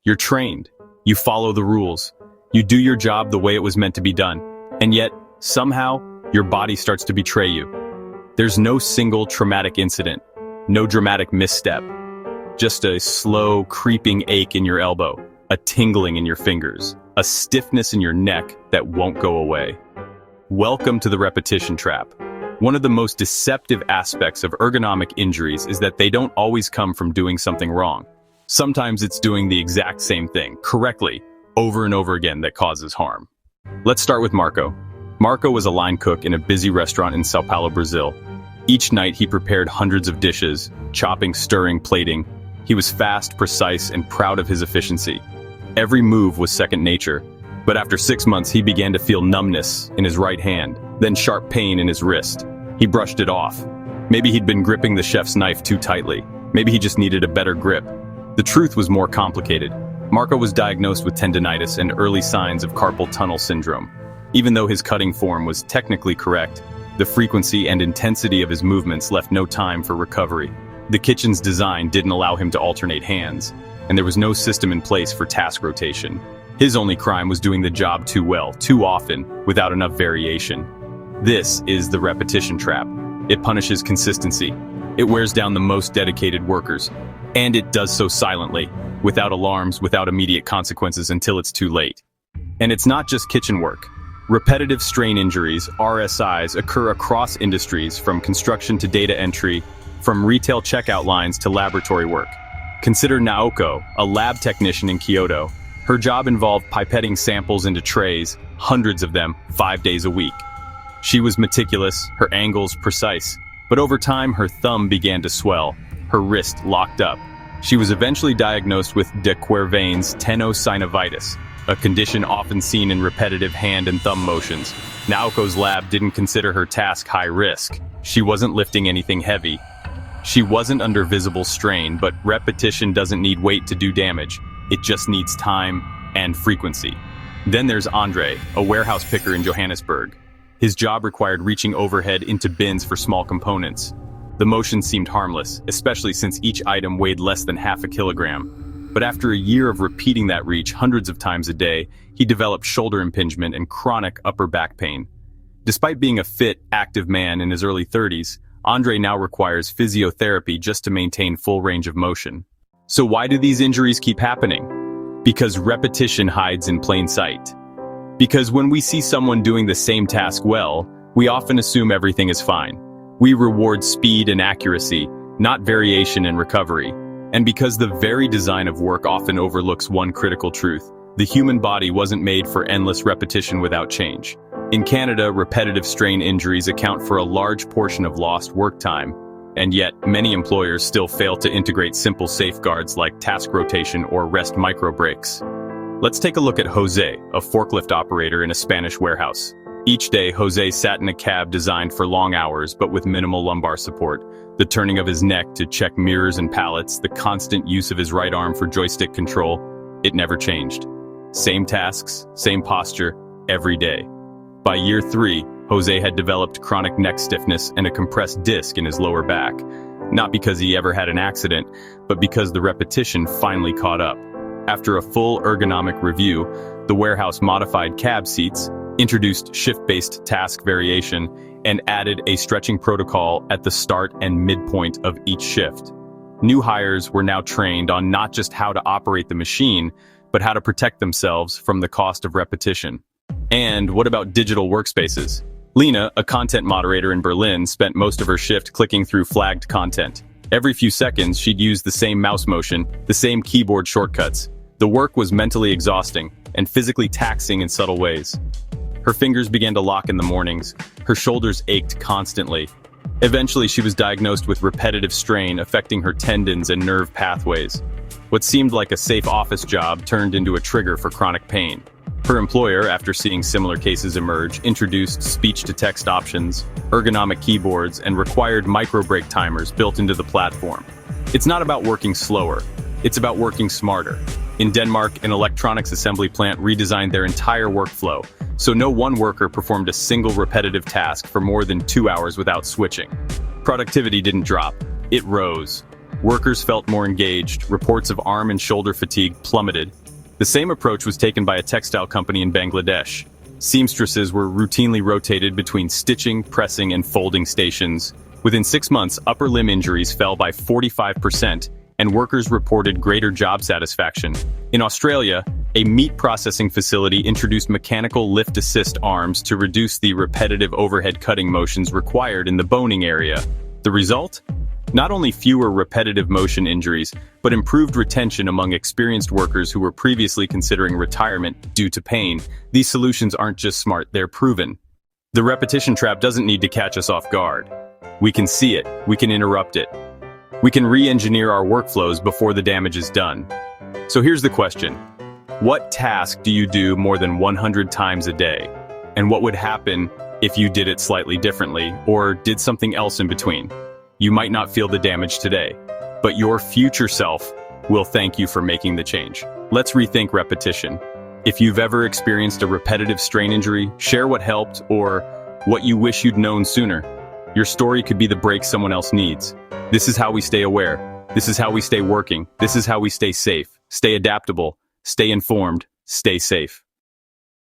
You're trained. You follow the rules. You do your job the way it was meant to be done. And yet, somehow, your body starts to betray you. There's no single traumatic incident, no dramatic misstep, just a slow, creeping ache in your elbow, a tingling in your fingers, a stiffness in your neck that won't go away. Welcome to the repetition trap. One of the most deceptive aspects of ergonomic injuries is that they don't always come from doing something wrong. Sometimes it's doing the exact same thing, correctly, over and over again that causes harm. Let's start with Marco. Marco was a line cook in a busy restaurant in Sao Paulo, Brazil. Each night he prepared hundreds of dishes, chopping, stirring, plating. He was fast, precise, and proud of his efficiency. Every move was second nature, but after 6 months he began to feel numbness in his right hand, then sharp pain in his wrist. He brushed it off. Maybe he'd been gripping the chef's knife too tightly. Maybe he just needed a better grip. The truth was more complicated. Marco was diagnosed with tendinitis and early signs of carpal tunnel syndrome. Even though his cutting form was technically correct, the frequency and intensity of his movements left no time for recovery. The kitchen's design didn't allow him to alternate hands, and there was no system in place for task rotation. His only crime was doing the job too well, too often, without enough variation. This is the repetition trap. It punishes consistency. It wears down the most dedicated workers. And it does so silently, without alarms, without immediate consequences until it's too late. And it's not just kitchen work. Repetitive strain injuries, RSIs, occur across industries, from construction to data entry, from retail checkout lines to laboratory work. Consider Naoko, a lab technician in Kyoto. Her job involved pipetting samples into trays, hundreds of them, 5 days a week. She was meticulous, her angles precise, but over time her thumb began to swell, her wrist locked up. She was eventually diagnosed with de Quervain's tenosynovitis, a condition often seen in repetitive hand and thumb motions. Naoko's lab didn't consider her task high risk. She wasn't lifting anything heavy. She wasn't under visible strain, but repetition doesn't need weight to do damage. It just needs time and frequency. Then there's Andre, a warehouse picker in Johannesburg. His job required reaching overhead into bins for small components. The motion seemed harmless, especially since each item weighed less than half a kilogram. But after a year of repeating that reach hundreds of times a day, he developed shoulder impingement and chronic upper back pain. Despite being a fit, active man in his early 30s, Andre now requires physiotherapy just to maintain full range of motion. So why do these injuries keep happening? Because repetition hides in plain sight. Because when we see someone doing the same task well, we often assume everything is fine. We reward speed and accuracy, not variation and recovery. And because the very design of work often overlooks one critical truth, the human body wasn't made for endless repetition without change. In Canada, repetitive strain injuries account for a large portion of lost work time, and yet many employers still fail to integrate simple safeguards like task rotation or rest micro breaks. Let's take a look at Jose, a forklift operator in a Spanish warehouse. Each day, Jose sat in a cab designed for long hours but with minimal lumbar support. The turning of his neck to check mirrors and pallets, the constant use of his right arm for joystick control, it never changed. Same tasks, same posture, every day. By year 3, Jose had developed chronic neck stiffness and a compressed disc in his lower back. Not because he ever had an accident, but because the repetition finally caught up. After a full ergonomic review, the warehouse modified cab seats, introduced shift-based task variation, and added a stretching protocol at the start and midpoint of each shift. New hires were now trained on not just how to operate the machine, but how to protect themselves from the cost of repetition. And what about digital workspaces? Lena, a content moderator in Berlin, spent most of her shift clicking through flagged content. Every few seconds, she'd use the same mouse motion, the same keyboard shortcuts. The work was mentally exhausting and physically taxing in subtle ways. Her fingers began to lock in the mornings. Her shoulders ached constantly. Eventually, she was diagnosed with repetitive strain affecting her tendons and nerve pathways. What seemed like a safe office job turned into a trigger for chronic pain. Her employer, after seeing similar cases emerge, introduced speech-to-text options, ergonomic keyboards, and required micro-break timers built into the platform. It's not about working slower. It's about working smarter. In Denmark, an electronics assembly plant redesigned their entire workflow, so no one worker performed a single repetitive task for more than 2 hours without switching. Productivity didn't drop, it rose. workers felt more engaged, reports of arm and shoulder fatigue plummeted. The same approach was taken by a textile company in Bangladesh. Seamstresses were routinely rotated between stitching, pressing, and folding stations. Within 6 months, upper limb injuries fell by 45%, and workers reported greater job satisfaction. In Australia, a meat processing facility introduced mechanical lift assist arms to reduce the repetitive overhead cutting motions required in the boning area. The result? Not only fewer repetitive motion injuries, but improved retention among experienced workers who were previously considering retirement due to pain. These solutions aren't just smart, they're proven. The repetition trap doesn't need to catch us off guard. We can see it, we can interrupt it. We can re-engineer our workflows before the damage is done. So here's the question. What task do you do more than 100 times a day? And what would happen if you did it slightly differently, or did something else in between? You might not feel the damage today, but your future self will thank you for making the change. Let's rethink repetition. If you've ever experienced a repetitive strain injury, share what helped or what you wish you'd known sooner. Your story could be the break someone else needs. This is how we stay aware. This is how we stay working. This is how we stay safe. Stay adaptable. Stay informed. Stay safe.